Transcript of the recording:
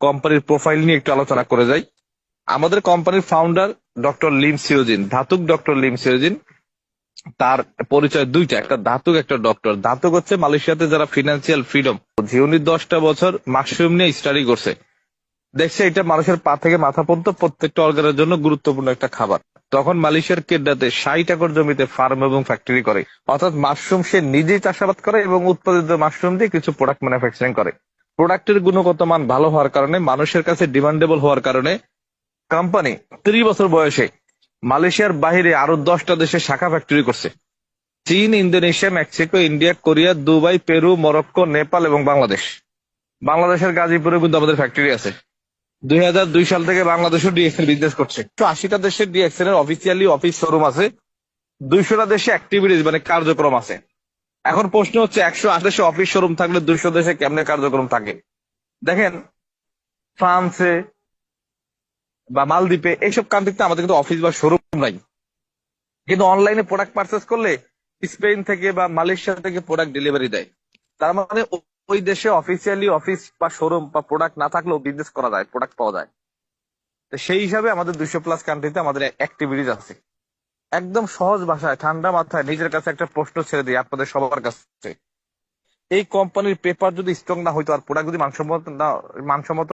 কোম্পানির প্রোফাইল নিয়ে একটু আলোচনা করে যাই। আমাদের কোম্পানির ফাউন্ডার ডক্টর লিম সিওজিন, ধাতুক ডক্টর লিম সিওজিন। তার পরিচয় দুইটা, একটা ধাতুক একটা ডক্টর। ধাতুক হচ্ছে মালয়েশিয়াতে যারা ফিনান্সিয়াল ফ্রিডম, উনি 10টা বছর মাশরুম নিয়ে স্টাডি করছে, দেখছে এটা মানুষের পা থেকে মাথা পর্যন্ত প্রত্যেকটা অর্গানের জন্য গুরুত্বপূর্ণ একটা খাবার। তখন মালয়েশিয়ার কেডাতে 60 একর জমিতে ফার্ম এবং ফ্যাক্টরি করে, অর্থাৎ মাশরুম সে নিজেই চাষাবাদ করে এবং উৎপাদিত মাশরুম দিয়ে কিছু প্রোডাক্ট ম্যানুফ্যাকচারিং করে। প্রোডাক্টের গুণগত মান ভালো হওয়ার কারণে, মানুষের কাছে ডিমান্ডেবল হওয়ার কারণে কোম্পানি 30 বছর বয়সে মালয়েশিয়ার বাইরে আরো 10টা দেশে শাখা ফ্যাক্টরি করছে। চীন, Indonesia, Mexico, India, Korea, Dubai, Peru, Morocco, Nepal এবং বাংলাদেশ। বাংলাদেশের গাজীপুরে কিন্তু আমাদের ফ্যাক্টরি আছে। 2002 সাল থেকে বাংলাদেশও ডিএক্সএল বিজনেস করছে। 180টা দেশের ডিএক্সএল এর অফিসিয়ালি অফিস শোরুম আছে, 200টা দেশে অ্যাক্টিভিটিস মানে কার্যক্রম আছে। এখন প্রশ্ন হচ্ছে 108 দেশে অফিস শোরুম থাকলে 200 দেশে কেমনে কার্যক্রম থাকে? দেখেন, ফ্রান্সে বা মালদ্বীপে এইসব কান্ট্রিতে আমাদের কিন্তু অফিস বা শোরুম নাই, কিন্তু অনলাইনে প্রোডাক্ট পারচেস করলে স্পেন থেকে বা মালয়েশিয়া থেকে প্রোডাক্ট ডেলিভারি দেয়। তার মানে ওই দেশে অফিসিয়ালি অফিস বা শোরুম বা প্রোডাক্ট না থাকলেও বিজনেস করা যায়, প্রোডাক্ট পাওয়া যায়। তো সেই হিসাবে আমাদের 200+ কান্ট্রিতে আমাদের অ্যাক্টিভিটিস আছে। একদম সহজ ভাষায় ঠান্ডা মাথায় নিজের কাছে একটা প্রশ্ন ছেড়ে দিই আপনাদের সবার কাছে, এই কোম্পানির পেপার যদি স্ট্রং না হইতো আর প্রোডাক্ট যদি মানসম্মত